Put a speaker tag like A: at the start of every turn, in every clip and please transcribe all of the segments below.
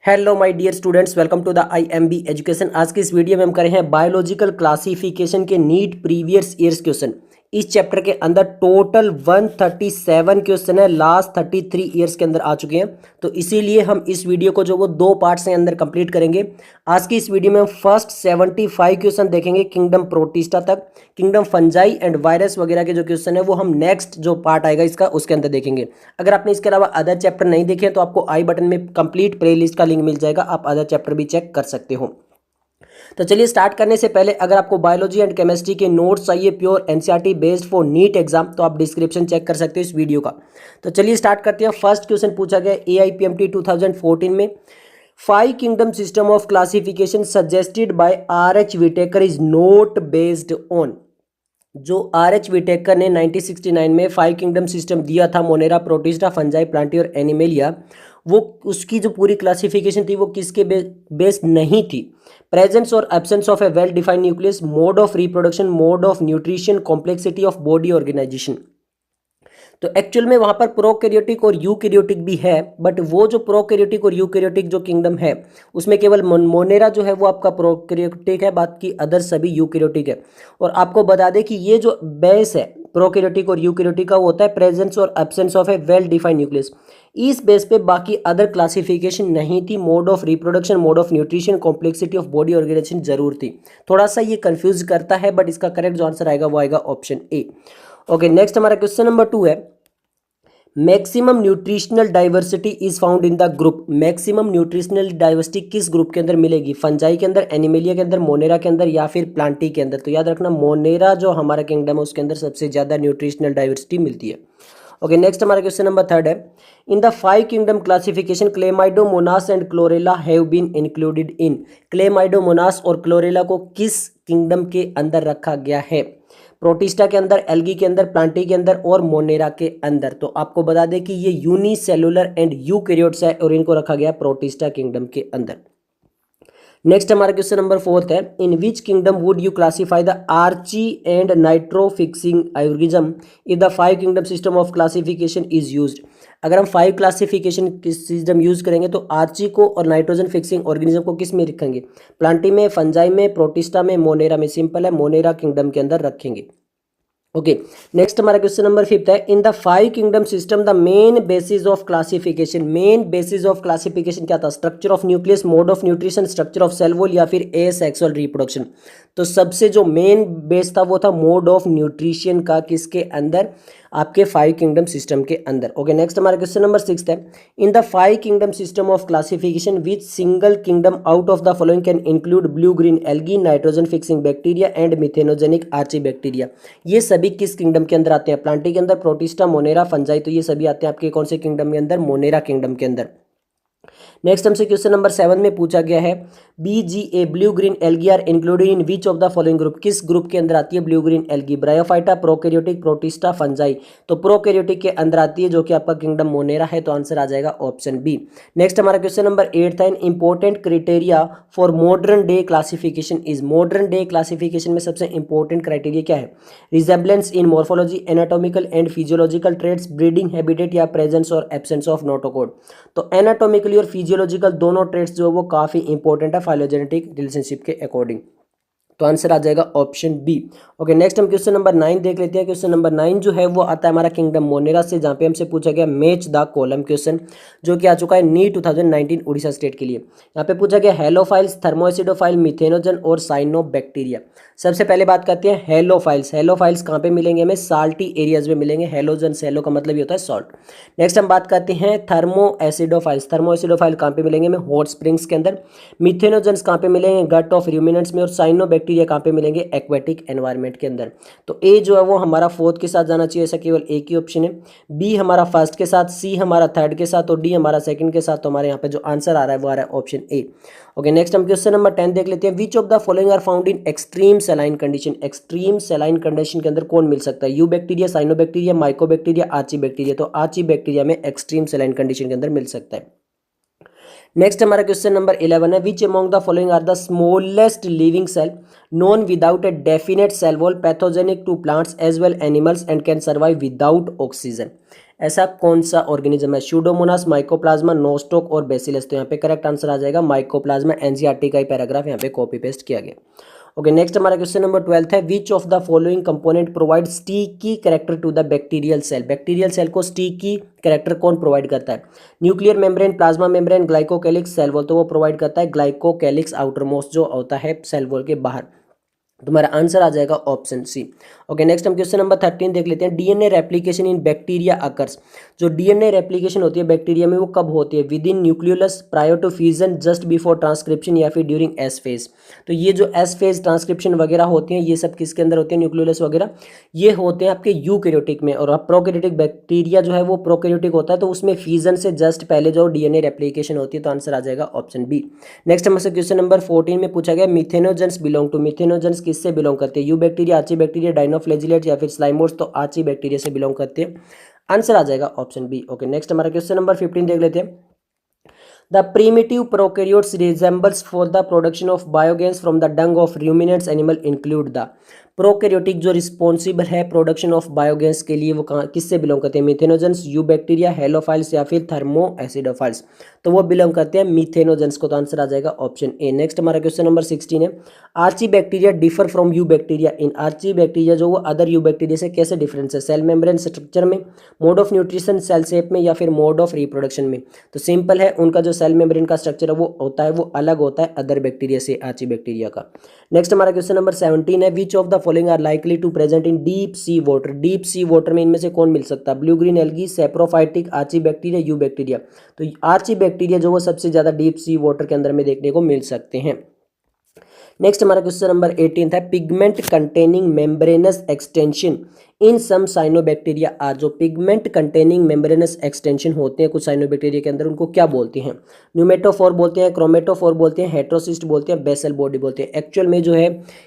A: Hello my dear students, welcome to the IMB education. आज की इस वीडियो में हम कर रहे हैं बायोलॉजिकल क्लासिफिकेशन के नीट प्रीवियस ईयर्स क्वेश्चन। इस चैप्टर के अंदर टोटल 137 क्वेश्चन है, लास्ट 33 ईयर्स के अंदर आ चुके हैं। तो इसीलिए हम इस वीडियो को जो वो दो पार्ट से अंदर कंप्लीट करेंगे। आज की इस वीडियो में हम फर्स्ट 75 क्वेश्चन देखेंगे किंगडम प्रोटिस्टा तक। किंगडम फंजाई एंड वायरस वगैरह के जो क्वेश्चन है वो हम नेक्स्ट जो पार्ट आएगा इसका उसके अंदर देखेंगे। अगर आपने इसके अलावा अदर चैप्टर नहीं देखे तो आपको आई बटन में कंप्लीट प्लेलिस्ट का लिंक मिल जाएगा, आप अदर चैप्टर भी चेक कर सकते हो। तो चलिए स्टार्ट करने से पहले अगर आपको बायोलॉजी एंड केमिस्ट्री के नोट्स चाहिए pure NCERT based for NEET exam तो आप डिस्क्रिप्शन चेक कर सकते हो इस वीडियो का। तो चलिए स्टार्ट करते हैं। फर्स्ट क्वेश्चन पूछा गया AIPMT 2014 में, 5 kingdom system of classification suggested by RH Whittaker is not based on. जो RH विटेकर ने 1969 में 5 किंगडम सिस्टम दिया था, मोनेरा, प्रोटिस्टा, फंजाई, प्लांटी और एनिमेलिया, वो उसकी जो पूरी क्लासिफिकेशन थी वो किसके बेस्ड नहीं थी? प्रेजेंस और absence of a well defined nucleus, mode of reproduction, mode of nutrition, complexity of body organisation. तो एक्चुअल में वहां पर प्रोकैरियोटिक और यूकैरियोटिक भी है, बट वो जो प्रोकैरियोटिक और यूकैरियोटिक जो किंगडम है उसमें केवल मोनेरा जो है वो आपका प्रोकैरियोटिक है, बाकी अदर सभी यूकैरियोटिक है। और आपको बता दें कि ये जो बेस है प्रोकैरियोटिक और यूकैरियोटिक का वो होता है प्रेजेंस और absence of a well defined nucleus. इस बेस पे बाकी अदर क्लासिफिकेशन नहीं थी। Mode of reproduction, mode of nutrition, complexity of body organisation जरूर थी। थोड़ा सा ये कंफ्यूज करता है, बट इसका करेक्ट जो आंसर आएगा वो आएगा ऑप्शन ए। ओके, नेक्स्ट हमारा क्वेश्चन नंबर 2 है, maximum nutritional diversity is found in the group. Maximum nutritional diversity किस ग्रुप के अंदर मिलेगी? फंजाई के अंदर, एनिमेलिया के अंदर, मोनेरा के अंदर या फिर प्लांटी के अंदर? तो याद रखना मोनेरा जो हमारा किंगडम है उसके अंदर सबसे ज्यादा न्यूट्रिशनल डाइवर्सिटी मिलती है। ओके, नेक्स्ट हमारा क्वेश्चन नंबर 3 है, in the 5 kingdom classification Chlamydomonas and Chlorella have been included in. Chlamydomonas और क्लोरेला को किस किंगडम के अंदर रखा गया है? प्रोटिस्टा के अंदर, एल्गी के अंदर, प्लांटी के अंदर और मोनेरा के अंदर। तो आपको बता दें कि ये यूनिसेलुलर एंड यूकैरियोट्स है और इनको रखा गया प्रोटिस्टा किंगडम के अंदर। नेक्स्ट हमारा क्वेश्चन नंबर 4 है, in which kingdom would you classify the archaea and nitrofixing organism if the 5 kingdom system of classification is used. अगर हम 5 क्लासिफिकेशन सिस्टम यूज करेंगे तो आर्ची को और नाइट्रोजन फिक्सिंग ऑर्गेनिज्म को किस में रखेंगे? प्लांटी में, फंजाई में, प्रोटिस्टा में, मोनेरा में? सिंपल है, मोनेरा किंगडम के अंदर रखेंगे। ओके, नेक्स्ट हमारा क्वेश्चन नंबर 5 है, in the 5 kingdom system the main basis of classification. Main basis of classification क्या था? Structure of nucleus, mode of nutrition, structure of cell wall या फिर एसेक्सुअल रिप्रोडक्शन? तो सबसे जो मेन बेस था वो था मोड ऑफ न्यूट्रिशन का, किसके अंदर? आपके 5 किंगडम सिस्टम के अंदर। ओके, नेक्स्ट हमारा क्वेश्चन नंबर 6 है, in the 5 kingdom system of classification which single kingdom out of the following can include blue green algae, nitrogen fixing bacteria and methanogenic Archie bacteria? ये सभी किस kingdom के अंदर आते हैं? प्लांटी के अंदर, प्रोटिस्टा, मोनेरा, फंजाई। तो ये सभी आते हैं आपके कौन से किंगडम के अंदर? मोनेरा किंगडम के अंदर। नेक्स्ट हमसे क्वेश्चन नंबर 7 में पूछा गया है, BGA blue green algae are included in which of the following group. किस ग्रुप के अंदर आती है blue green algae? Bryophyta, prokaryotic, protista, fungi? तो प्रोकैरियोटिक के अंदर आती है जो कि आपका किंगडम मोनेरा है, तो आंसर आ जाएगा ऑप्शन बी। नेक्स्ट हमारा क्वेश्चन नंबर 8 था, in important criteria for modern day classification is. Modern day classification में सबसे इंपॉर्टेंट क्राइटेरिया क्या है? Resemblance in morphology, anatomical and physiological traits, breeding habitat या प्रेजेंस और एब्सेंस ऑफ नोटोकोड? तो anatomically और फिजियोलॉजिकल दोनों ट्रेड्स जो है वो काफी इंपॉर्टेंट है फाइलोजेनेटिक रिलेशनशिप के अकॉर्डिंग, तो आंसर आ जाएगा ऑप्शन बी। ओके, नेक्स्ट हम क्वेश्चन नंबर 9 देख लेते हैं। क्वेश्चन नंबर 9 जो है वो आता है हमारा किंगडम मोनेरा से, जहाँ पे हमसे पूछा गया मैच द कॉलम क्वेश्चन, जो कि आ चुका है नीट 2019 उड़ीसा स्टेट के लिए। यहाँ पे पूछा गया हेलोफाइल्स, थर्मोएसिडोफाइल, मिथेनोजन और साइनोबैक्टीरिया। सबसे पहले बात करते हैं हेलोफाइल्स। हेलोफाइल्स कहाँ पे मिलेंगे हमें? साल्टी एरियाज में मिलेंगे। हेलोजन, हेलो का मतलब ये होता है सॉल्ट। नेक्स्ट हम बात करते हैं थर्मोएसिडोफाइल्स। थर्मोएसिडोफाइल कहाँ पे मिलेंगे हमें? हॉट स्प्रिंग्स के अंदर। मिथेनोजन्स कहाँ पे मिलेंगे? गट ऑफ रूमिनेंट्स में। और साइनोबैक्टीरिया कहाँ पे मिलेंगे? एक्वेटिक एनवायरनमेंट के अंदर। तो ए जो है वो हमारा 4th के साथ जाना चाहिए, ऐसा केवल एक ही ऑप्शन है। बी हमारा 1st के साथ, सी हमारा 3rd के साथ और डी हमारा 2nd के साथ। तो हमारे यहाँ पे जो आंसर आ रहा है वो आ रहा है ऑप्शन ए। ओके, नेक्स्ट हम क्वेश्चन नंबर 10 देख लेते हैं, which of the following are found in extreme saline condition. Extreme saline condition के अंदर कौन मिल सकता है? Eubacteria, cyanobacteria, mycobacteria, archaebacteria? तो आर्ची बैक्टीरिया में एक्सट्रीम सेलाइन कंडीशन के अंदर मिल सकता है। नेक्स्ट हमारा क्वेश्चन नंबर 11 है, which among the following are the smallest living cell known without a definite cell wall, pathogenic to plants as well animals and can survive without oxygen. ऐसा कौन सा organism है? स्यूडोमोनास, माइकोप्लाज्मा, नोस्टोक और bacillus. तो यहाँ पे correct answer आ जाएगा माइकोप्लाज्मा। एनसीईआरटी का ही पैराग्राफ यहाँ पे कॉपी पेस्ट किया गया। ओके, नेक्स्ट हमारा क्वेश्चन नंबर 12 है, which of the following component provide sticky character to the bacterial cell. Bacterial cell को स्टिकी कैरेक्टर कौन प्रोवाइड करता है? Nuclear membrane, plasma membrane, glycocalyx, cell wall. तो वो प्रोवाइड करता है ग्लाइकोकैलिक्स आउटर मोस्ट जो होता है सेल वॉल के बाहर। तुम्हारा आंसर आ जाएगा ऑप्शन सी। ओके, नेक्स्ट हम क्वेश्चन नंबर 13 देख लेते हैं, DNA replication in bacteria occurs. जो डीएनए रेप्लिकेशन होती है बैक्टीरिया में वो कब होती है? Within nucleolus, prior to fusion, just before transcription या फिर ड्यूरिंग एस फेज। तो ये जो एस फेज ट्रांसक्रिप्शन वगैरह होती हैं ये सब किसके अंदर होते हैं? न्यूक्लियोलस वगैरह ये होते हैं आपके यूकैरियोटिक में। और प्रोकैरियोटिक बैक्टीरिया जो है वो प्रोकैरियोटिक होता है, तो उसमें फ्यूजन से जस्ट पहले जो डीएनए रेप्लिकेशन होती है। तो आंसर आ जाएगा ऑप्शन बी। नेक्स्ट हमसे क्वेश्चन नंबर 14 में पूछा गया, मिथेनोजेंस बिलोंग टू। मिथेनोजेंस किससे बिलोंग करते हैं? यू बैक्टीरिया, आर्ची बैक्टीरिया, डाइनोफ्लैजिलेट या फिर स्लाइमोर्स। तो आर्ची बैक्टीरिया से बिलोंग करते हैं। आंसर आ जाएगा ऑप्शन बी। ओके, नेक्स्ट हमारा क्वेश्चन नंबर 15 देख लेते हैं, the primitive prokaryotes resembles for the production of biogas from the Dang of ruminants animal include the. Prokaryotic जो रिस्पॉन्सिबल है प्रोडक्शन ऑफ बायोगैस के लिए वो कहाँ किससे बिलोंग करते हैं? मिथेनोजेंस, यू बैक्टीरिया, हेलोफाइल्स या फिर थर्मो एसिडोफाइल्स। तो वो बिलोंग करते हैं मिथेनोजेंस को। तो आंसर आ जाएगा ऑप्शन ए। नेक्स्ट हमारा क्वेश्चन नंबर 16 है, archaebacteria differ from eubacteria in. Archaebacteria जो वो अदर यू बैक्टीरिया से कैसे डिफरेंस है? सेल मेम्ब्रेन स्ट्रक्चर में, mode of nutrition, cell shape में या फिर मोड ऑफ रिप्रोडक्शन में। तो सिंपल है, उनका जो सेल मेम्ब्रेन का स्ट्रक्चर है वो होता है वो अलग होता है अदर बैक्टीरिया से, आर्ची बैक्टीरिया का। नेक्स्ट हमारा क्वेश्चन नंबर 17 है, which of the following are likely to present in deep sea water. Deep sea water में इनमें से कौन मिल सकता है? Blue green algae, saprophytic, archaebacteria, eubacteria. तो आर्ची बैक्टीरिया जो वो सबसे ज्यादा डीप सी वाटर के अंदर में देखने को मिल सकते हैं। नेक्स्ट हमारा क्वेश्चन नंबर 18 है, pigment containing membranous extension in some cyanobacteria are. जो पिगमेंट कंटेनिंग मेम्ब्रेनस एक्सटेंशन होते हैं कुछ साइनोबैक्टीरिया के अंदर, उनको क्या बोलते हैं? न्यूमेटोफोर बोलते हैं, क्रोमेटोफोर बोलते हैं, हेट्रोसिस्ट बोलते हैं, बेसल बॉडी बोलते हैं। एक्चुअल में जो है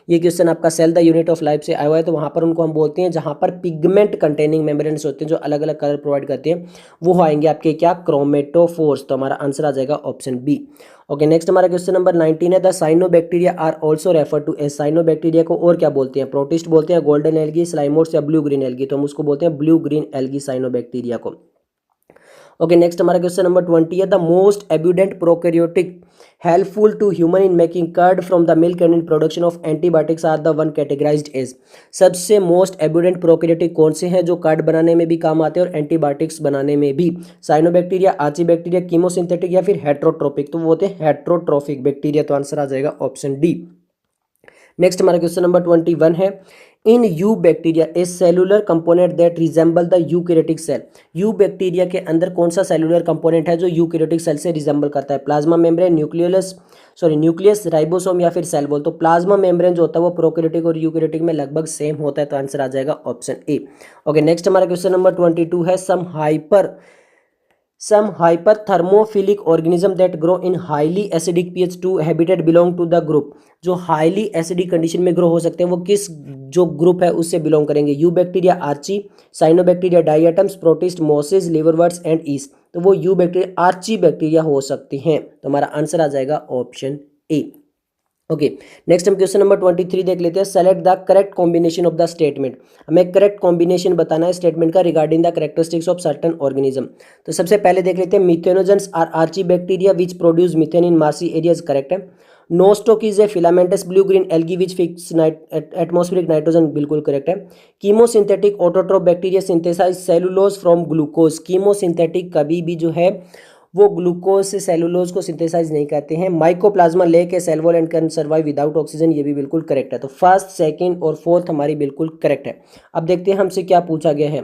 A: ये क्वेश्चन आपका cell the unit of life से आया हुआ है, तो वहाँ पर उनको हम बोलते हैं जहाँ पर पिगमेंट कंटेनिंग मेम्ब्रेनस होते हैं जो अलग अलग कलर प्रोवाइड करते हैं, वो आएंगे आपके क्या? क्रोमेटोफोर्स। तो हमारा आंसर आ जाएगा ऑप्शन बी। ओके, नेक्स्ट हमारा क्वेश्चन नंबर 19 है, the cyanobacteria are also refer to as. Cyanobacteria को और क्या बोलते हैं? प्रोटिस्ट बोलते हैं, गोल्डन एल्गी, स्लाइमोर्स या ब्लू ग्रीन एल्गी। तो हम उसको बोलते हैं ब्लू ग्रीन एल्गी साइनोबैक्टीरिया को। ओके, नेक्स्ट हमारा क्वेश्चन नंबर 20 है, the most abundant prokaryotic helpful to human in making curd from the milk and in production of antibiotics are the one categorized as. सबसे most abundant prokaryotic कौन से हैं जो curd बनाने में भी काम आते हैं और एंटीबायोटिक्स बनाने में भी? साइनोबैक्टीरिया, आर्ची बैक्टीरिया, कीमोसिंथेटिक या फिर हेट्रोट्रोपिक। तो वो होते हैं हेट्रोट्रोफिक बैक्टीरिया। तो आंसर आ जाएगा ऑप्शन डी। नेक्स्ट हमारा क्वेश्चन नंबर 21 है, in eubacteria a cellular component that resemble the eukaryotic cell. Eubacteria के अंदर कौन सा सेलुलर कंपोनेंट है जो यूकैरियोटिक सेल से रिजेंबल करता है? प्लाज्मा मेम्ब्रेन, न्यूक्लियस, राइबोसोम या फिर सेल वॉल। तो प्लाज्मा मेम्ब्रेन जो होता है वो प्रोकैरियोटिक और यूकैरियोटिक में लगभग सेम होता है। तो आंसर आ जाएगा ऑप्शन ए। ओके, नेक्स्ट हमारा क्वेश्चन नंबर 22 है, some hyperthermophilic organism that grow in highly acidic pH 2 habitat belong to the group। जो हाईली एसिडिक कंडीशन में ग्रो हो सकते हैं वो किस जो ग्रुप है उससे बिलोंग करेंगे? You bacteria, archaea, cyanobacteria, diatoms, protist, mosses, liverworts and yeast. तो वो यू बैक्टीरिया, आर्ची बैक्टीरिया हो सकते हैं। तो हमारा आंसर आ जाएगा ऑप्शन ए। ओके, नेक्स्ट हम क्वेश्चन नंबर 23 देख लेते हैं, select the correct combination of the statement. हमें करेक्ट कॉम्बिनेशन बताना है स्टेटमेंट का regarding the characteristics of certain organism. तो सबसे पहले देख लेते हैं, methanogens are archaebacteria which produce methane in marshy areas. Correct है। Nostoc is a filamentous blue green algae which fix atmospheric nitrogen. बिल्कुल करेक्ट है। Chemosynthetic autotroph bacteria synthesise cellulose from glucose. Chemosynthetic कभी भी जो है वो glucose से cellulose को सिंथेसाइज नहीं करते हैं। Mycoplasma lack cell wall and can survive without oxygen. ये भी बिल्कुल करेक्ट है। तो फर्स्ट, सेकंड और फोर्थ हमारी बिल्कुल करेक्ट है। अब देखते हैं हमसे क्या पूछा गया है।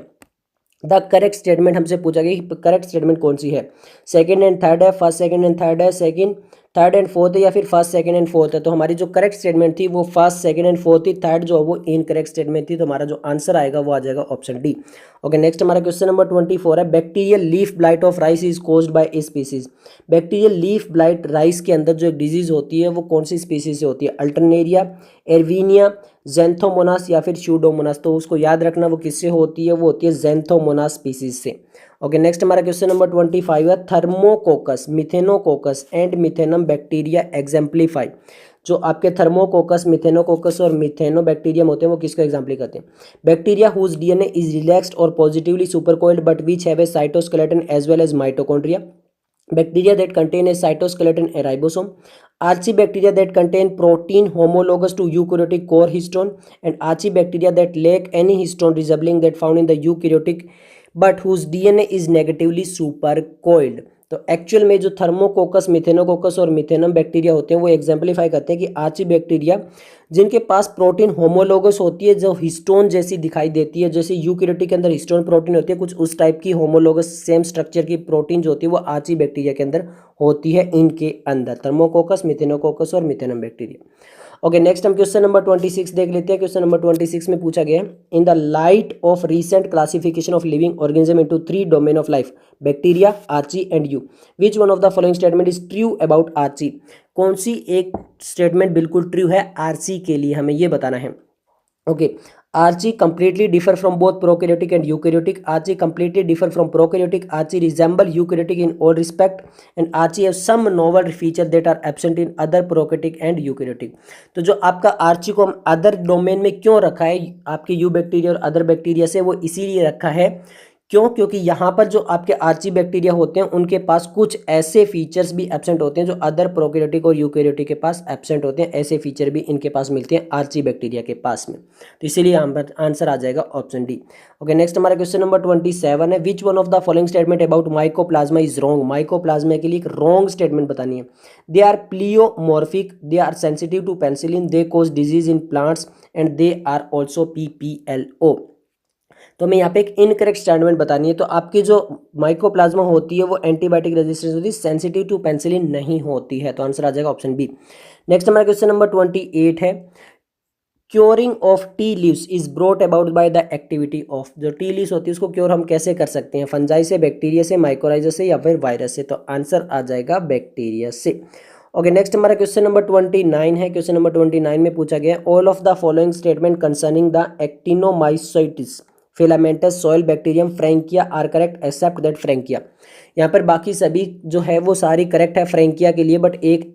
A: द करेक्ट स्टेटमेंट हमसे पूछा गया कि करेक्ट स्टेटमेंट कौन सी है? सेकंड एंड थर्ड है, फर्स्ट सेकंड एंड थर्ड है, सेकंड थर्ड एंड फोर्थ है या फिर फर्स्ट सेकंड एंड फोर्थ है? तो हमारी जो करेक्ट स्टेटमेंट थी वो फर्स्ट सेकंड एंड फोर्थ थी, थर्ड जो है वो इनकरेक्ट स्टेटमेंट थी। तो हमारा जो आंसर आएगा वो आ जाएगा ऑप्शन डी। ओके, नेक्स्ट हमारा क्वेश्चन नंबर 24 है, bacterial leaf blight of rice is caused by a species. Bacterial leaf blight rice के अंदर जो एक डिजीज होती है वो कौन सी स्पीसीज से होती है? अल्टरनेरिया, एरवीनिया, जेंथोमोनास या फिर स्यूडोमोनास। तो उसको याद रखना वो किससे होती है, वो होती है जेंथोमोनास स्पीसीज से। ओके, नेक्स्ट हमारा क्वेश्चन नंबर 25 है थर्मोकोकस, मिथेनोकोकस एंड मिथेनम बैक्टीरिया एग्जाम्पलीफाई। जो आपके थर्मोकोकस, मिथेनोकोकस और मिथेनोबैक्टीरियम होते हैं वो किसको एग्जाम्पली करते हैं? Bacteria whose DNA is relaxed और positively supercoiled but which have a cytoskeleton as well as mitochondria. Bacteria that contain a cytoskeleton and ribosome. Archibacteria that contain protein homologous to eukaryotic core histone, and archibacteria that lack any histone resembling that found in the eukaryotic but whose DNA is negatively supercoiled. तो actual में जो थर्मोकोकस, मिथेनोकोकस और मिथेनम bacteria होते हैं वो exemplify करते हैं कि आर्ची बैक्टीरिया जिनके पास प्रोटीन होमोलोगस होती है, जो हिस्टोन जैसी दिखाई देती है, जैसे यूकैरियोटिक के अंदर हिस्टोन प्रोटीन होती है, कुछ उस टाइप की होमोलोगस सेम स्ट्रक्चर की प्रोटीन जो होती है वो आर्ची बैक्टीरिया के अंदर होती है, इनके अंदर थर्मोकोकस, मिथेनोकोकस और मिथेनम बैक्टीरिया। ओके, नेक्स्ट हम क्वेश्चन नंबर 26 देख लेते हैं। क्वेश्चन नंबर 26 में पूछा गया है in the light of recent classification of living organism into 3 domain of life, bacteria, archaea and eu, which one of the following statement is true about archaea. कौन सी एक स्टेटमेंट बिल्कुल ट्रू है Archie के लिए, हमें ये बताना है। Okay, archaea completely differ from both prokaryotic and eukaryotic. Archie completely differ from prokaryotic. Archie resemble eukaryotic in all respect, and Archie have some novel feature that are absent in other prokaryotic and eukaryotic. तो जो आपका Archie को हम other domain में क्यों रखा है आपके यू बैक्टीरिया और अदर बैक्टीरिया से, वो इसीलिए रखा है क्यों, क्योंकि यहाँ पर जो आपके आर्ची बैक्टीरिया होते हैं उनके पास कुछ ऐसे फीचर्स भी एब्सेंट होते हैं जो अदर प्रोकैरियोटिक और यूकैरियोटिक के पास एब्सेंट होते हैं। ऐसे फीचर भी इनके पास मिलते हैं आर्ची बैक्टीरिया के पास में, तो इसीलिए यहाँ पर आंसर आ जाएगा ऑप्शन डी। ओके, नेक्स्ट हमारा क्वेश्चन नंबर 27 है which one of the following statement about mycoplasma is wrong. Mycoplasma के लिए एक रॉन्ग स्टेटमेंट बतानी है। They are pleomorphic, they are sensitive to penicillin, they cause disease in plants and they are also PPLO। तो हमें यहाँ पे एक इनकरेक्ट स्टेटमेंट बतानी है। तो आपकी जो माइकोप्लाज्मा होती है वो एंटीबायोटिक रेजिस्टेंस होती है, सेंसिटिव टू पेनिसिलिन नहीं होती है, तो आंसर आ जाएगा ऑप्शन बी। नेक्स्ट हमारा क्वेश्चन नंबर 28 है curing of tea leaves is brought about by the activity of. जो टी लीव्स होती है उसको क्योर हम कैसे कर सकते हैं, फंजाई से, बैक्टीरिया से, माइकोराइजा से या फिर वायरस से, तो आंसर आ जाएगा बैक्टीरिया से। ओके, नेक्स्ट हमारा क्वेश्चन नंबर 29 है। क्वेश्चन नंबर 29 में पूछा गया all of the following statement concerning the actinomycetes filamentous soil bacterium Frankia are correct except that Frankia. यहाँ पर बाकी सभी जो है वो सारी करेक्ट है फ्रैंकिया के लिए, बट एक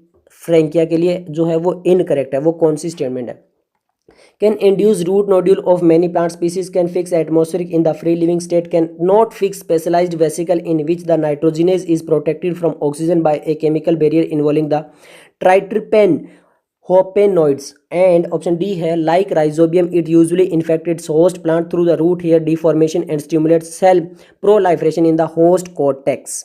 A: फ्रैंकिया के लिए जो है वो इनकरेक्ट है। वो कौन सी स्टेटमेंट है? Can induce root nodule of many plant species can fix atmospheric in the free living state can not fix specialized vesicle in which the nitrogenase is protected from oxygen by a chemical barrier involving the triterpene hopanoids, and option D है like Rhizobium it usually infect its host plant through the root hair deformation and stimulate cell proliferation in the host cortex.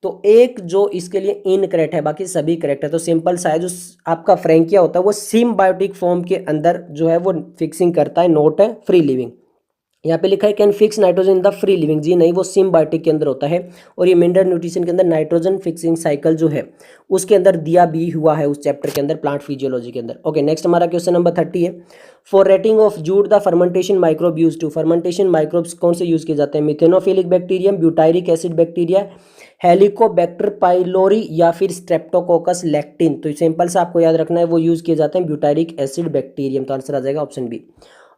A: तो एक जो इसके लिए incorrect है, बाकी सभी correct है। तो सिंपल सा है, जो आपका फ्रैंकिया होता है वो सिम्बायोटिक फॉर्म के अंदर जो है वो फिक्सिंग करता है, नोट है फ्री लिविंग। यहाँ पे लिखा है can fix nitrogen in the free living, जी नहीं, वो सिम्बायोटिक के अंदर होता है। और ये मिनरल न्यूट्रिशन के अंदर नाइट्रोजन फिक्सिंग साइकिल जो है उसके अंदर दिया भी हुआ है उस चैप्टर के अंदर, प्लांट फिजियोलॉजी के अंदर। ओके, नेक्स्ट हमारा क्वेश्चन नंबर 30 है for retting of jute the fermentation microbe use to. Fermentation microbes कौन से यूज किए जाते हैं? Methanophilic bacterium, butyric acid bacteria, Helicobacter pylori या फिर स्ट्रेप्टोकोकस लैक्टिन। तो सिंपल सा आपको याद रखना है वो यूज किए जाते हैं ब्यूटायरिक एसिड बैक्टीरियम, तो आंसर आ जाएगा ऑप्शन बी।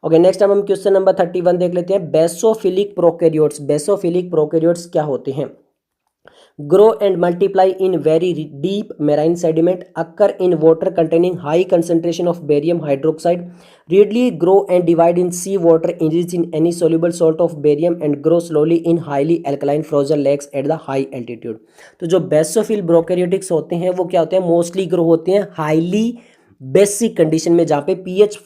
A: ओके, नेक्स्ट हम क्वेश्चन नंबर 31 देख लेते हैं बेसोफिलिक प्रोकैरियोट्स। बेसोफिलिक प्रोकैरियोट्स क्या होते हैं? Grow and multiply in very deep marine sediment, occur in water containing high concentration of barium hydroxide, readily grow and divide in sea water enriched in any soluble salt of barium and grow slowly in highly alkaline frozen lakes at the high altitude। तो जो basophil prokaryotics होते हैं वो क्या होते हैं? Mostly grow होते हैं हाईली बेसिक कंडीशन में जहाँ पे pH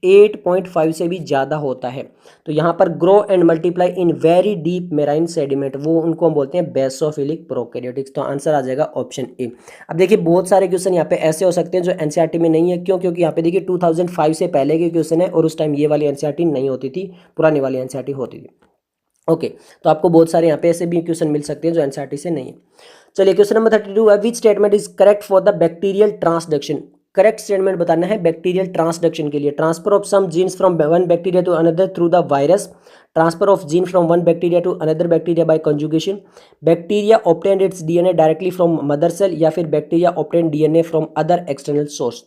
A: 8.5 से भी ज़्यादा होता है। तो यहाँ पर grow and multiply in very deep marine sediment, वो उनको हम बोलते हैं बेसोफिलिक प्रोकैरियोटिक्स, तो आंसर आ जाएगा ऑप्शन ए। अब देखिए बहुत सारे क्वेश्चन यहाँ पे ऐसे हो सकते हैं जो एनसीईआरटी में नहीं है, क्यों? क्योंकि यहाँ पे देखिए 2005 से पहले के क्वेश्चन है और उस टाइम ये वाली एनसीईआरटी नहीं होती थी, पुरानी वाली एनसीईआरटी होती थी। ओके, तो आपको बहुत सारे यहाँ पे ऐसे भी क्वेश्चन मिल सकते हैं जो एनसीईआरटी से नहीं है। चलिए क्वेश्चन नंबर 32 है which statement is correct for the bacterial transduction. Correct statement बताना है बैक्टीरियल ट्रांसडक्शन के लिए। Transfer of some genes from one bacteria to another through the virus, transfer of gene from one bacteria to another bacteria by conjugation, bacteria obtain its DNA directly from mother cell, या फिर bacteria obtain DNA from other external source.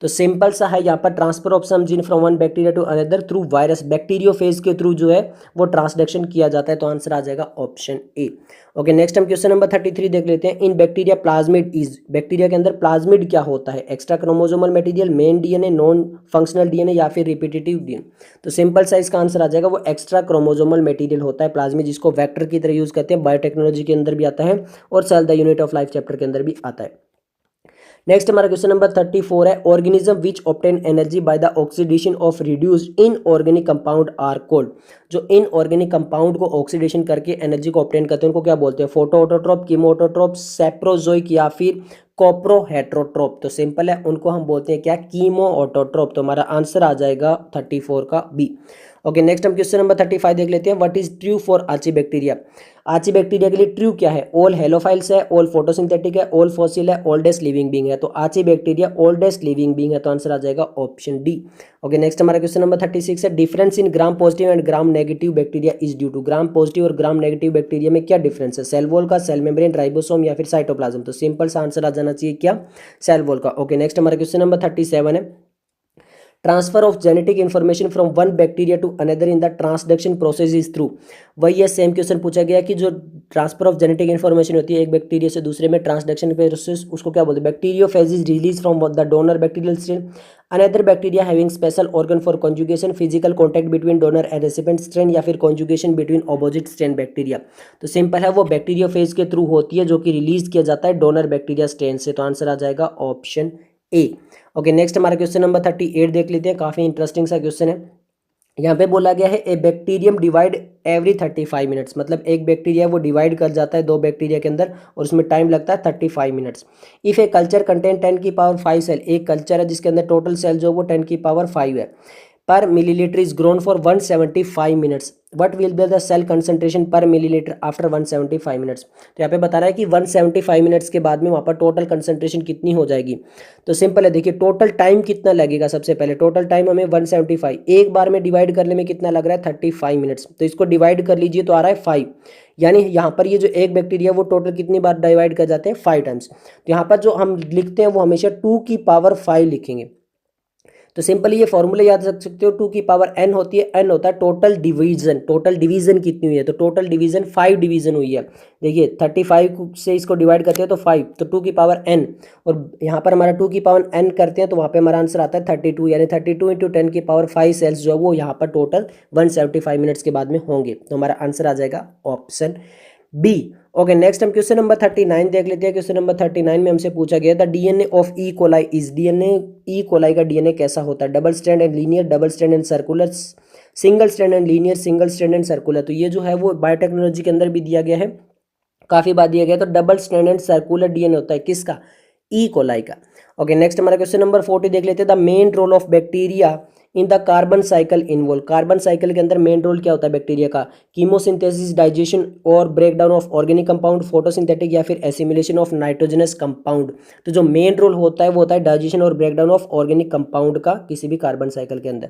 A: तो simple सा है यहाँ पर transfer of some gene from one bacteria to another through virus, bacteriophage के through जो है वो ट्रांसडक्शन किया जाता है, तो आंसर आ जाएगा ऑप्शन ए। ओके, नेक्स्ट हम क्वेश्चन नंबर 33 देख लेते हैं। इन बैक्टीरिया प्लाज्मिड इज, बैक्टीरिया के अंदर प्लाज्मिड क्या होता है? Extra chromosomal material, main DNA, non functional DNA या फिर रिपीटेटिव डीएनए? तो सिंपल सा इसका आंसर आ जाएगा वो एक्स्ट्रा क्रोमोसोमल मटेरियल होता है प्लाज्मिड, जिसको वेक्टर की तरह यूज करते हैं, बायोटेक्नोलॉजी के अंदर भी आता है और cell the unit of life chapter के अंदर भी आता है। नेक्स्ट हमारा क्वेश्चन नंबर 34 है। Organism which obtain energy by the oxidation of reduced inorganic compound are called. जो इनऑर्गेनिक कंपाउंड को ऑक्सीडेशन करके एनर्जी को ऑब्टेन करते हैं उनको क्या बोलते हैं? Photoautotroph, chemoautotroph, saprozoic या फिर कोप्रो हेट्रोट्रोप? तो सिंपल है, उनको हम बोलते हैं क्या? Chemoautotroph. तो हमारा आंसर आ जाएगा 34 का बी। ओके, नेक्स्ट हम क्वेश्चन नंबर 35 देख लेते हैं। What is true for archaebacteria? Archaebacteria के लिए ट्रू क्या है? ऑल हेलोफाइल्स है, ऑल फोटोसिंथेटिक है, ऑल फॉसिल है, ओल्डेस्ट लिविंग बीइंग है। तो archaebacteria oldest living being है, तो आंसर आ जाएगा ऑप्शन डी। ओके, नेक्स्ट हमारा क्वेश्चन नंबर 36 है। Difference in gram positive and gram negative bacteria is due to. Gram positive और ग्राम नेगेटिव बैक्टीरिया में क्या डिफरेंस है? सेल वॉल का, सेल मेम्ब्रेन, राइबोसोम या फिर साइटोप्लाज्म? तो सिंपल सा आंसर आ जाना चाहिए क्या? सेल वॉल का। ओके, नेक्स्ट हमारा क्वेश्चन नंबर 37 है। Transfer of genetic information from one bacteria to another in the transduction process is through. वही है, सेम क्वेश्चन पूछा गया कि जो ट्रांसफर ऑफ जेनेटिक इन्फॉर्मेशन होती है एक बैक्टीरिया से दूसरे में, ट्रांसडक्शन प्रोसेस, उसको क्या बोलते हैं? Bacteriophage is release from the donor bacterial strain another bacteria having special organ for conjugation, physical contact between donor and recipient strain या फिर conjugation between opposite strain bacteria. तो सिंपल है, वो बैक्टीरियोफेज के थ्रू होती है जो कि रिलीज किया जाता है डोनर बैक्टीरिया स्ट्रेन से, तो आंसर आ जाएगा ऑप्शन ए। ओके, नेक्स्ट हमारा क्वेश्चन नंबर 38 देख लेते हैं। काफी इंटरेस्टिंग सा क्वेश्चन है। यहाँ पे बोला गया है ए बैक्टीरियम डिवाइड एवरी 35 मिनट्स, मतलब एक बैक्टीरिया वो डिवाइड कर जाता है दो बैक्टीरिया के अंदर और उसमें टाइम लगता है 35 minutes. If a culture contain 10 की पावर 5 सेल, एक कल्चर है जिसके अंदर टोटल सेल जो वो 10 की पावर 5 है, per millilitre is grown for 175 minutes, what will be the cell concentration per millilitre after 175 minutes? तो यहाँ पे बता रहा है कि 175 मिनट्स के बाद में वहाँ पर टोटल कंसंट्रेशन कितनी हो जाएगी। तो सिंपल है, देखिए टोटल टाइम कितना लगेगा। सबसे पहले टोटल टाइम हमें 175 एक बार में डिवाइड करने में कितना लग रहा है? 35 मिनट्स। तो इसको डिवाइड कर लीजिए तो आ रहा है 5, यानी यहाँ पर ये जो एक बैक्टीरिया वो टोटल कितनी बार डिवाइड कर जाते हैं? 5 टाइम्स। तो यहाँ पर जो हम लिखते हैं वो हमेशा 2 की पावर 5 लिखेंगे। तो सिंपली ये फॉर्मूला याद रख सकते हो, 2 की पावर n होती है, n होता है टोटल डिवीजन। टोटल डिवीजन कितनी हुई है? तो टोटल डिवीजन 5 डिवीजन हुई है। देखिए 35 से इसको डिवाइड करते हैं तो 5, तो 2 की पावर n, और यहाँ पर हमारा 2 की पावर n करते हैं तो वहाँ पे हमारा आंसर आता है 32, यानी 32 इंटू 10 की पावर 5 सेल्स जो है वो यहाँ पर टोटल 175 मिनट्स के बाद में होंगे। तो हमारा आंसर आ जाएगा ऑप्शन बी। ओके, नेक्स्ट हम क्वेश्चन नंबर 39 देख लेते हैं। क्वेश्चन नंबर 39 में हमसे पूछा गया the DNA of E coli is, DNA E coli का डीएनए कैसा होता है? Double strand and linear, double strand and circular, single strand and linear, single strand and circular. तो ये जो है वो बायोटेक्नोलॉजी के अंदर भी दिया गया है, काफी बार दिया गया। तो double strand and circular DNA होता है किसका? ई कोलाई का। ओके, नेक्स्ट हमारा क्वेश्चन नंबर 40 देख लेते हैं। The main role of bacteria in the carbon cycle involve, carbon cycle के अंदर मेन रोल क्या होता है बैक्टीरिया का? कीमोसिंथेसिस, डाइजेशन और breakdown of organic compound, photosynthetic या फिर एसिमिलेशन ऑफ नाइट्रोजनस कंपाउंड। तो जो मेन रोल होता है वो होता है डाइजेशन और ब्रेकडाउन ऑफ ऑर्गेनिक कंपाउंड का किसी भी कार्बन साइकिल के अंदर।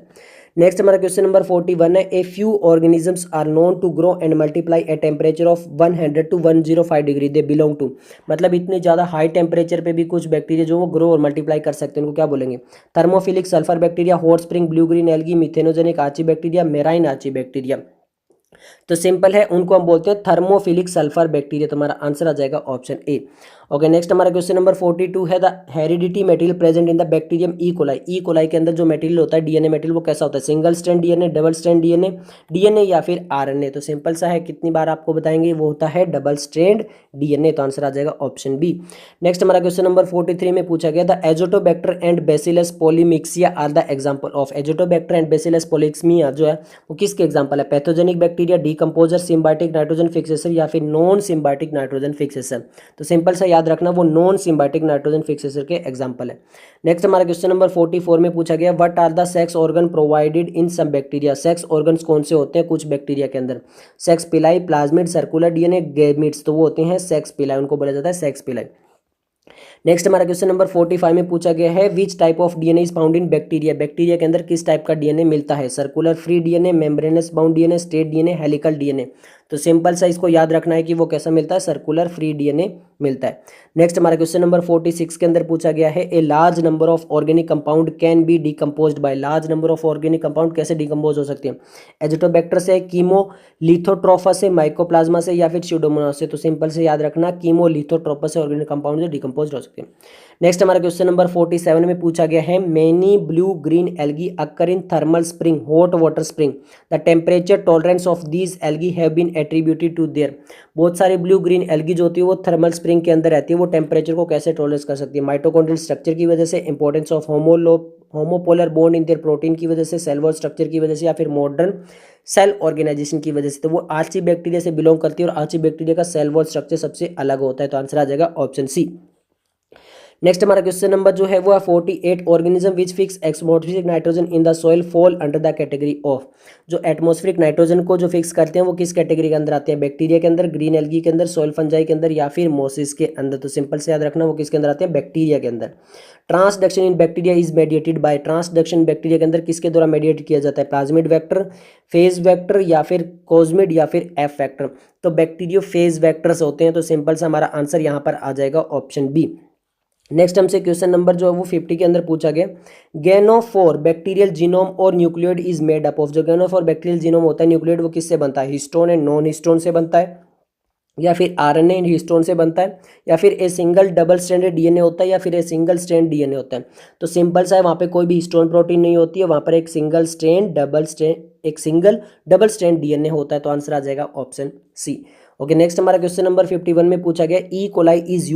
A: नेक्स्ट हमारा क्वेश्चन नंबर 41 है। A few organisms are known to grow and multiply at temperature of 100 to 105 degree, they belong to, मतलब इतने ज़्यादा हाई टेम्परेचर पे भी कुछ बैक्टीरिया जो वो ग्रो और मल्टीप्लाई कर सकते हैं उनको क्या बोलेंगे? Thermophilic sulphur bacteria, hot spring blue green algae, methanogenic Archie bacteria, marine archaebacteria. तो सिंपल है, उनको हम बोलते हैं थर्मोफिलिक सल्फर बैक्टीरिया। तो हमारा आंसर आ जाएगा ऑप्शन ए। ओके, नेक्स्ट हमारा क्वेश्चन नंबर 42 है। The heredity material present in the bacterium E coli, E coli के अंदर जो मटेरियल होता है डीएनए मटेरियल वो कैसा होता है? Single strand DNA, double strand DNA, DNA या फिर आरएनए? तो सिंपल सा है, कितनी बार आपको बताएंगे, वो होता है डबल स्ट्रैंड डीएनए। तो आंसर आ जाएगा ऑप्शन बी। नेक्स्ट हमारा क्वेश्चन नंबर 43 में पूछा गया the Azotobacter and Bacillus polymyxa are the example of, Azotobacter and Bacillus polymyxa जो है वो किसके एग्जाम्पल है? Pathogenic bacteria, decomposer, symbiotic nitrogen fixers या फिर नॉन सिम्बायोटिक नाइट्रोजन फिक्सेसर? तो सिंपल सा याद रखना, वो नॉन सिम्बायोटिक नाइट्रोजन फिक्सेसर के एग्जांपल है। नेक्स्ट हमारा क्वेश्चन नंबर 44 में पूछा गया what are the sex organ provided in some bacteria, sex organs कौन से होते हैं कुछ बैक्टीरिया के अंदर? सेक्स पिलाई, प्लाज्मिड, सर्कुलर डीएनए, गैमेट्स। तो वो होते हैं सेक्स पिलाई, उनको बोला जाता है सेक्स पिलाई। नेक्स्ट हमारा क्वेश्चन नंबर 45 में पूछा गया है which type of DNA is found in bacteria, bacteria के अंदर किस टाइप का डीएनए मिलता है? Circular free DNA, membranes bound DNA, straight DNA, helical DNA? तो सिंपल सा इसको याद रखना है कि वो कैसा मिलता है, सर्कुलर फ्री डीएनए मिलता है। नेक्स्ट हमारा क्वेश्चन नंबर 46 के अंदर पूछा गया है, a large number of organic compound can be decomposed by. Large number of organic compound कैसे डिकम्पोज हो सकते हैं, एजिटोबैक्टर से, कीमोलिथोट्रोपस से, माइकोप्लाज्मा से या फिर स्यूडोमोनास से। तो सिंपल से याद रखना, कीमोलिथोट्रोपस से ऑर्गेनिक कंपाउंड जो डिकम्पोज हो सकते हैं। नेक्स्ट हमारा क्वेश्चन नंबर 47 में पूछा गया है, many blue green algae occur in thermal spring, hot water spring, the temperature tolerance of these algae have been attributed to their. बहुत सारी ब्लू ग्रीन एल्गी जो होती है वो थर्मल स्प्रिंग के अंदर रहती है, वो टेम्परेचर को कैसे टॉलरेंस कर सकती है, माइटोकॉन्ड्रियल स्ट्रक्चर की वजह से, importance of homopolar bond in their protein की वजह से, सेल वॉल स्ट्रक्चर की वजह से, या फिर मॉडर्न सेल ऑर्गेनाइजेशन की वजह से। तो वो आर्ची बैक्टीरिया से बिलोंग करती है और आर्ची बैक्टीरिया का सेल वॉल स्ट्रक्चर सबसे अलग होता है। तो आंसर आ जाएगा ऑप्शन सी। नेक्स्ट हमारा क्वेश्चन नंबर जो है वो है 48, organism which fix atmospheric nitrogen in the soil fall under the category of. जो एटमॉस्फेरिक नाइट्रोजन को जो फिक्स करते हैं वो किस कैटेगरी के अंदर आते हैं, बैक्टीरिया के अंदर, ग्रीन एल्गी के अंदर, सॉइल फंजाई के अंदर या फिर मोसिस के अंदर। तो सिंपल से याद रखना वो किसके अंदर आते हैं, बैक्टीरिया के अंदर। Transduction in bacteria is mediated bye. Transduction bacteria के अंदर किसके द्वारा मेडिएट किया जाता है, प्लाज्मिड वेक्टर, फेज वेक्टर या फिर कोजमिड या फिर एफ वेक्टर। तो बैक्टीरियो फेज वेक्टर्स होते हैं। तो सिंपल से हमारा आंसर यहाँ पर आ जाएगा ऑप्शन बी। नेक्स्ट हमसे क्वेश्चन नंबर जो है वो 50 के अंदर पूछा गया, गैनोफोर बैक्टीरियल जीनोम और nucleoid is made up of. जो गैनोफोर बैक्टीरियल जीनोम होता है, न्यूक्लियोइड वो किससे बनता है, हिस्टोन एंड नॉन हिस्टोन से बनता है, या फिर आरएनए एंड हिस्टोन से बनता है, या फिर a single double stranded DNA होता है, या फिर ए सिंगल स्ट्रैंड डीएनए होता है। तो सिंपल सा है, वहाँ पे कोई भी हिस्टोन प्रोटीन नहीं होती है, वहाँ पर एक सिंगल डबल स्ट्रैंड डीएनए होता है। तो आंसर आ जाएगा ऑप्शन सी। ओके, नेक्स्ट हमारा क्वेश्चन नंबर 51 में पूछा गया, E coli is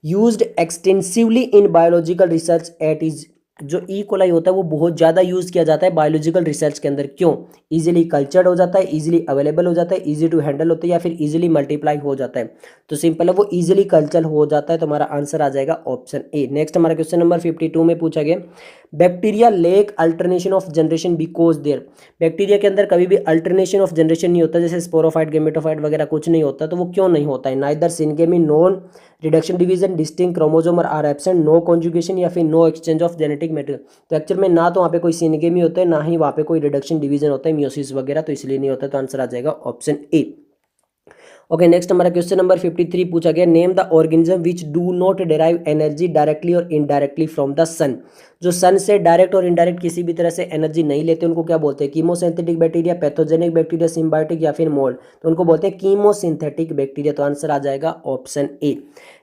A: used extensively in biological research eight is. जो ई कोलाई होता है वो बहुत ज़्यादा यूज़ किया जाता है बायोलॉजिकल रिसर्च के अंदर। क्यों, इजीली कल्चर्ड हो जाता है, इजीली अवेलेबल हो जाता है, इजी टू हैंडल होता है, या फिर इजीली मल्टीप्लाई हो जाता है। तो सिंपल है, वो इजीली कल्चर हो जाता है। तो हमारा आंसर आ जाएगा ऑप्शन ए। नेक्स्ट हमारा क्वेश्चन नंबर 52 में पूछा गया, bacteria lack alternation of generation because their. Bacteria के अंदर कभी भी अल्टरनेशन ऑफ जनरेशन नहीं होता, जैसे स्पोरोफाइट, गेमेटोफाइट वगैरह कुछ नहीं होता। तो वो क्यों नहीं होता है, neither syngamy, non reduction division, distinct chromosome are absent, no conjugation या फिर no exchange of genetic material. तो एक्चुअल में ना तो वहाँ पे कोई सिनगेमी होता है, ना ही वहाँ पे कोई रिडक्शन डिवीजन होता है, मियोसिस वगैरह, तो इसलिए नहीं होता। तो आंसर आ जाएगा ऑप्शन ए। ओके, नेक्स्ट हमारा क्वेश्चन नंबर 53 पूछा गया, name the organism which do not derive energy directly और इनडायरेक्टली फ्रॉम द सन। जो सन से डायरेक्ट और इनडायरेक्ट किसी भी तरह से एनर्जी नहीं लेते उनको क्या बोलते हैं, chemosynthetic bacteria, pathogenic bacteria, symbiotic या फिर मोल्ड। तो उनको बोलते हैं कीमोसिंथेटिक बैक्टीरिया। तो आंसर आ जाएगा ऑप्शन ए।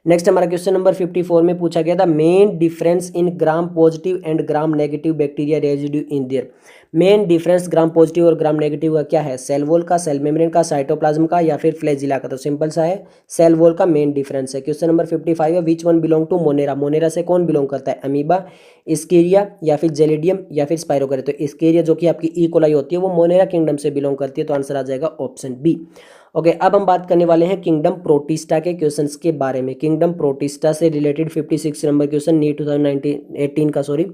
A: नेक्स्ट हमारा क्वेश्चन नंबर 54 में पूछा गया, the main difference in gram positive and gram negative bacteria residue in their. Main difference gram positive और ग्राम नेगेटिव का क्या है, सेल वॉल का, सेल मेम्ब्रेन का, साइटोप्लाज्म का या फिर फ्लैजिला का। तो सिंपल सा है, सेल वॉल का मेन डिफरेंस है। क्वेश्चन नंबर 55 है, which one belong to Monera. Monera से कौन बिलोंग करता है, अमीबा, इस्केरिया या फिर जेलिडियम या फिर स्पाइरोगेरा। तो इस्केरिया जो कि आपकी ई कोलाई होती है वो मोनेरा किंगडम से बिलोंग करती है। तो आंसर आ जाएगा ऑप्शन बी। ओके, अब हम बात करने वाले हैं किंगडम प्रोटिस्टा के क्वेश्चंस के बारे में। किंगडम प्रोटिस्टा से रिलेटेड 56 नंबर क्वेश्चन, नीट 2018 का, sorry.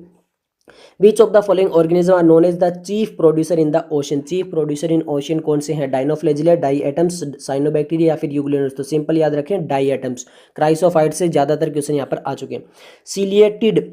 A: Which of the following organism are known as the chief producer in the ocean. Chief producer in ocean कौन से हैं, डाइनोफ्लैजिया, डाई एटम्स, साइनोबैक्टीरिया या फिर यूग्लिनोड्स। तो सिंपल याद रखें, डाई एटम्स। क्राइसोफाइट से ज़्यादातर क्वेश्चन यहाँ पर आ चुके हैं। सीलिएटेड,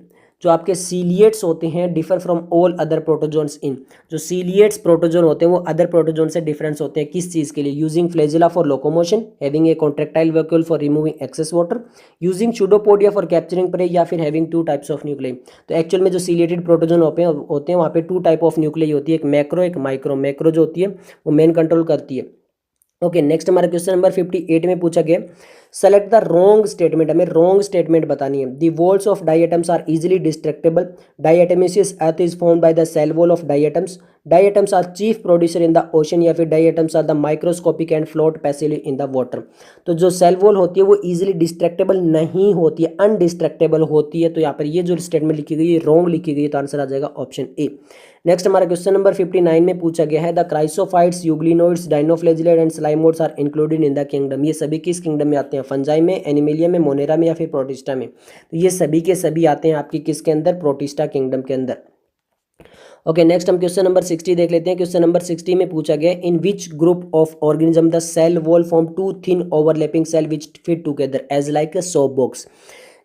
A: जो आपके सीलिएट्स होते हैं, differ from all other protozoans in. जो सीलिएट्स प्रोटोजोन होते हैं वो अदर प्रोटोजोन से डिफरेंस होते हैं किस चीज़ के लिए, using flagella for locomotion, having a contractile vacuole for removing excess water, using pseudopodia for capturing prey, या फिर हैविंग 2 टाइप्स ऑफ न्यूक्लियाई। तो एक्चुअल में जो सीलिएटेड प्रोटोजोन होते हैं वहाँ पे 2 टाइप ऑफ न्यूक्लियाई होती है, एक मैक्रो एक माइक्रो। मैक्रो जो होती है वो मेन कंट्रोल करती है। ओके, नेक्स्ट हमारा क्वेश्चन नंबर 58 में पूछा गया, सेलेक्ट द रॉन्ग स्टेटमेंट। हमें रॉन्ग स्टेटमेंट बतानी है। The walls of diatoms are easily destructible, diatomaceous earth is formed by the cell wall of diatoms, diatoms are chief producer in the ocean, या फिर diatoms are the microscopic and float passively in the water. तो जो cell wall होती है वो easily destructible नहीं होती है, अनडिस्ट्रक्टेबल होती है। तो यहाँ पर ये जो स्टेटमेंट लिखी गई है रॉन्ग लिखी गई है। तो आंसर आ जाएगा ऑप्शन ए। नेक्स्ट हमारा क्वेश्चन नंबर 59 में पूछा गया है, the chrysophytes, euglenoids, dinoflagellates and slime moulds are included in the kingdom. ये सभी किस किंगडम में आते हैं, फंजाई में, एनिमेलिया में, मोनेरा में या फिर प्रोटिस्टा में। तो ये सभी के सभी आते हैं आपकी किसके अंदर, प्रोटिस्टा किंगडम के अंदर। ओके, नेक्स्ट हम क्वेश्चन नंबर 60 देख लेते हैं। क्वेश्चन नंबर 60 में पूछा गया, in which group of organism the cell wall form 2 thin overlapping cell which fit together as like a soap box.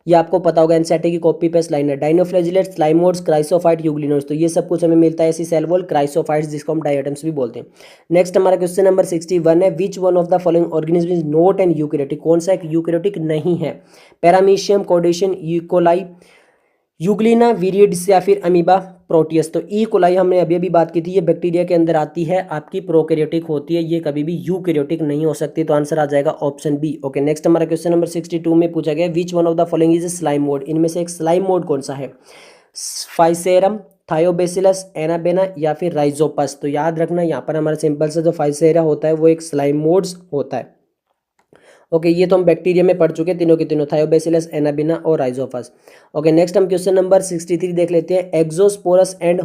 A: ये आपको पता होगा, एनसीईआरटी की कॉपी पेस्ट लाइन है। डाइनोफ्लैजिलेट्स, स्लाइमोड्स, क्राइसोफाइट, यूग्लिनोड्स, तो ये सब कुछ हमें मिलता है ऐसी सेल वॉल क्राइसोफाइट्स, जिसको हम डायटम्स भी बोलते हैं। नेक्स्ट हमारा क्वेश्चन नंबर 61 है, which one of the following organism is not an eukaryotic, कौन सा एक यूकैरियोटिक नहीं है? पैरामीशियम, कोडेशियन, यूकोलाई, यूग्लिना, विरिड्स या फिर अमीबा, प्रोटियस। तो ई कोलाई हमने अभी अभी बात की थी, ये बैक्टीरिया के अंदर आती है, आपकी प्रोकैरियोटिक होती है, ये कभी भी यूकैरियोटिक नहीं हो सकती, तो आंसर आ जाएगा ऑप्शन बी। ओके, नेक्स्ट हमारा क्वेश्चन नंबर 62 में पूछा गया, विच one of the following is slime mode, इनमें से एक स्लाइम मोड कौन सा है? फाइसेरम, थायोबेसिलस, एनाबेना या फिर राइजोपस। तो याद रखना यहाँ पर हमारा सिंपल सा जो फाइसेरा होता है वो एक स्लाइम मोड्स होता है। ओके, ये तो हम बैक्टीरिया में पढ़ चुके हैं, तीनों के तीनों, थायोबेसिलस, एनाबिना और राइजोफस। ओके, नेक्स्ट हम क्वेश्चन नंबर 63 देख लेते हैं, exospores and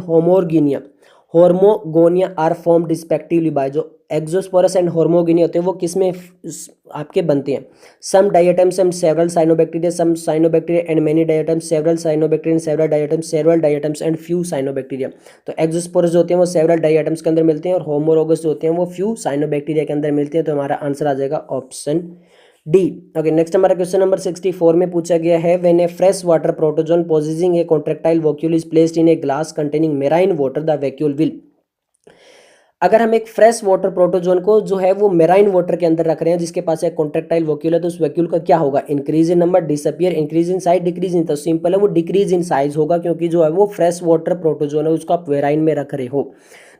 A: hormogonia are formed respectively by, जो एक्सोस्पोरस एंड होमोर्गोनिया होते हैं वो किसमें आपके बनते हैं? Some diatoms and several cyanobacteria, some cyanobacteria and many diatoms, several cyanobacteria and several diatoms and few cyanobacteria. तो एक्सोस्पोरस जो होते हैं वो सेवरल डायटम्स के अंदर मिलते हैं, और होमोरोगस जो होते हैं वो फ्यू साइनोबैक्टीरिया के अंदर मिलते हैं, तो हमारा आंसर आ जाएगा ऑप्शन डी। ओके, नेक्स्ट हमारा क्वेश्चन नंबर 64 में पूछा गया है, when A fresh water protozoan possessing A contractile vacuole is placed in a glass containing marine water, the vacuole will. अगर हम एक फ्रेश वाटर प्रोटोजोन को जो है वो मेराइन वाटर के अंदर रख रहे हैं, जिसके पास एक कॉन्ट्रैक्टाइल वैक्यूल है, तो उस वैक्यूल का क्या होगा? Increase in number, disappear, increase in size, decrease in. तो सिंपल है, वो डिक्रीज इन साइज होगा, क्योंकि जो है वो फ्रेश वाटर प्रोटोजोन है, उसको आप मेराइन में रख रहे हो,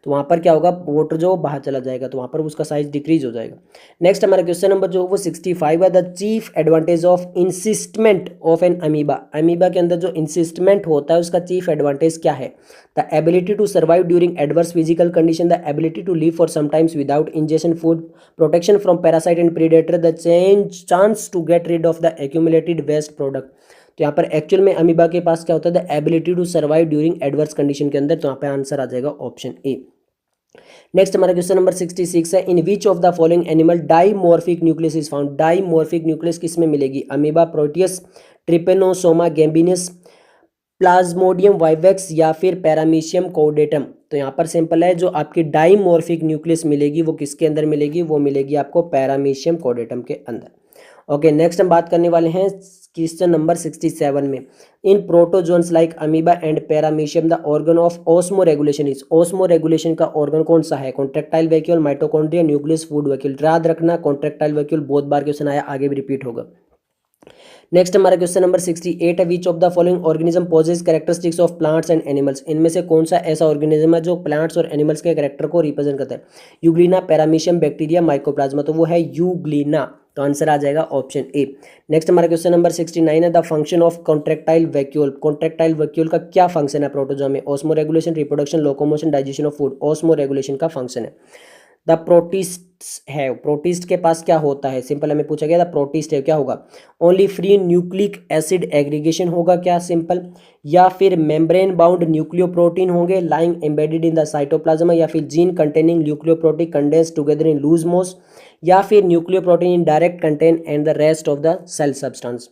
A: तो वहाँ पर क्या होगा, वाटर जो बाहर चला जाएगा, तो वहाँ पर उसका साइज डिक्रीज हो जाएगा। नेक्स्ट हमारा क्वेश्चन नंबर जो वो 65 है, the chief advantage of encystment of an amoeba. Amoeba के अंदर जो इंसिस्टमेंट होता है उसका चीफ एडवांटेज क्या है? The ability to survive during adverse physical condition, the ability to live for sometimes without ingestion food, protection from parasite and predator, the chance to get rid of the accumulated waste product. तो यहाँ पर actual में amoeba के पास क्या होता है? The ability to survive during adverse condition के अंदर, तो यहाँ पे आंसर आ जाएगा ऑप्शन ए। नेक्स्ट हमारा क्वेश्चन नंबर 66 है, in which of the following animal dimorphic nucleus is found. Dimorphic nucleus किस में मिलेगी? Amoeba, proteus, Trypanosoma gambiense, Plasmodium vivax या फिर पैरामीशियम कोडेटम। तो यहाँ पर सिंपल है, जो आपकी डाइमॉर्फिक न्यूक्लियस मिलेगी वो किसके अंदर मिलेगी? वो मिलेगी आपको पैरामीशियम कोडेटम के अंदर। ओके, नेक्स्ट हम बात करने वाले हैं क्वेश्चन नंबर 67 में, in protozoans like amoeba and paramecium the organ of osmoregulation is. Osmoregulation का ऑर्गन कौन सा है? Contractile vacuole, mitochondria, nucleus, food vacuole. याद रखना, कॉन्ट्रैक्टाइल वैक्यूल बहुत बार क्वेश्चन आया, आगे भी रिपीट होगा। नेक्स्ट हमारा क्वेश्चन नंबर 68 है, which of the following organism possess characteristics of plants and animals. इनमें से कौन सा ऐसा ऑर्गेनिज्म है जो प्लांट्स और एनिमल्स के कैरेक्टर को रिप्रेजेंट करता है? Euglena, paramecium, bacteria, mycoplasma. तो वो है यूग्लिना, तो आंसर आ जाएगा ऑप्शन ए। नेक्स्ट हमारा क्वेश्चन नंबर 69 है, the function of contractile vacuole. Contractile vacuole का क्या फंक्शन है प्रोटोजोआ में? Osmo regulation, reproduction, locomotion, digestion of food. Osmo regulation का फंक्शन है। द प्रोटिस्ट है, प्रोटिस्ट के पास क्या होता है? सिंपल हमें पूछा गया, द प्रोटिस्ट है, क्या होगा? Only free nucleic acid aggregation होगा क्या? सिंपल, या फिर मेम्ब्रेन बाउंड न्यूक्लियोप्रोटीन होंगे lying embedded in the cytoplasm, या फिर gene containing nucleoprotein condense together in loose mass, या फिर nucleoprotein in direct contain and the rest of the cell substance.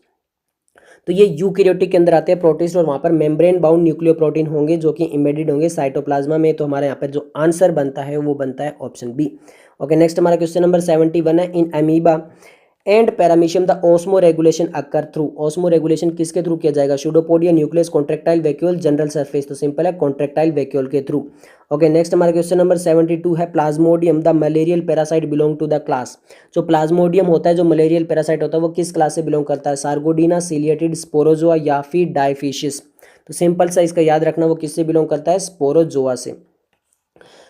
A: तो ये यूकैरियोटिक के अंदर आते हैं प्रोटिस्ट, और वहाँ पर मेम्ब्रेन बाउंड न्यूक्लियोप्रोटीन होंगे जो कि इम्बेडेड होंगे साइटोप्लाज्मा में। तो हमारे यहाँ पर जो आंसर बनता है वो बनता है ऑप्शन बी। ओके, नेक्स्ट हमारा क्वेश्चन नंबर 71 है, in amoeba and paramecium the osmoregulation occur through. Osmoregulation किसके थ्रू किया जाएगा? Pseudopodia, nucleus, contractile vacuole, general surface. तो सिंपल है, कॉन्ट्रैक्टाइल वैक्यूल के थ्रू। ओके, नेक्स्ट हमारा क्वेश्चन नंबर 72 है, plasmodium the malarial parasite belong to the class. जो plasmodium होता है, जो मलेरियल पैरासाइट होता है, वो किस क्लास से बिलोंग करता है? सार्गोडीना, सीलिएटेड, स्पोरोजोआ या फिर डायफिशियस। तो सिंपल सा इसका याद रखना, वो किससे बिलोंग करता है? स्पोरोजोआ से।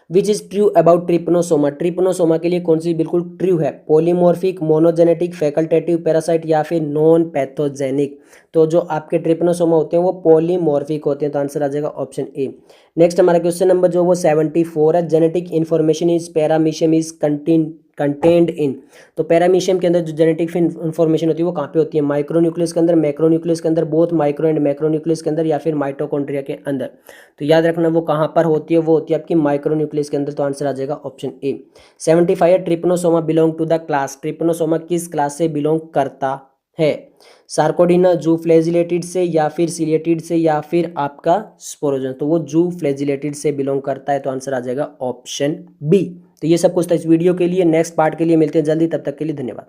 A: Which is true about trypanosoma. Trypanosoma के लिए कौन सी बिल्कुल ट्रू है? पॉलीमॉर्फिक, मोनोजेनेटिक, फैकल्टेटिव पैरासाइट या फिर नॉन पैथोजेनिक। तो जो आपके ट्रिपनोसोमा होते हैं वो पॉलीमॉर्फिक होते हैं, तो आंसर आ जाएगा ऑप्शन ए। नेक्स्ट हमारा क्वेश्चन नंबर जो वो 74 है, genetic information is paramecium is contained in. तो पैरामीशियम के अंदर जो जेनेटिक इन्फॉर्मेशन होती है वो कहाँ पे होती है? माइक्रोन्यूक्लियस के अंदर, मैक्रोन्यूक्लियस के अंदर, बोथ माइक्रो एंड मैक्रोन्यूक्लियस के अंदर, या फिर माइटोकॉन्ड्रिया के अंदर। तो याद रखना वो कहाँ पर होती है? वो होती है आपकी माइक्रोन्यूक्लियस के अंदर, तो आंसर आ जाएगा ऑप्शन ए। 75 है, trypanosoma belong to the class. Trypanosoma किस क्लास से बिलोंग करता है? सार्कोडिना, जू फ्लैजिलेटेड से, या फिर सीलिएटेड से, या फिर आपका स्पोरोजन। तो वो जू फ्लैजिलेटेड से बिलोंग करता है, तो आंसर आ जाएगा ऑप्शन बी। तो ये सब कुछ था इस वीडियो के लिए। नेक्स्ट पार्ट के लिए मिलते हैं जल्दी, तब तक के लिए धन्यवाद।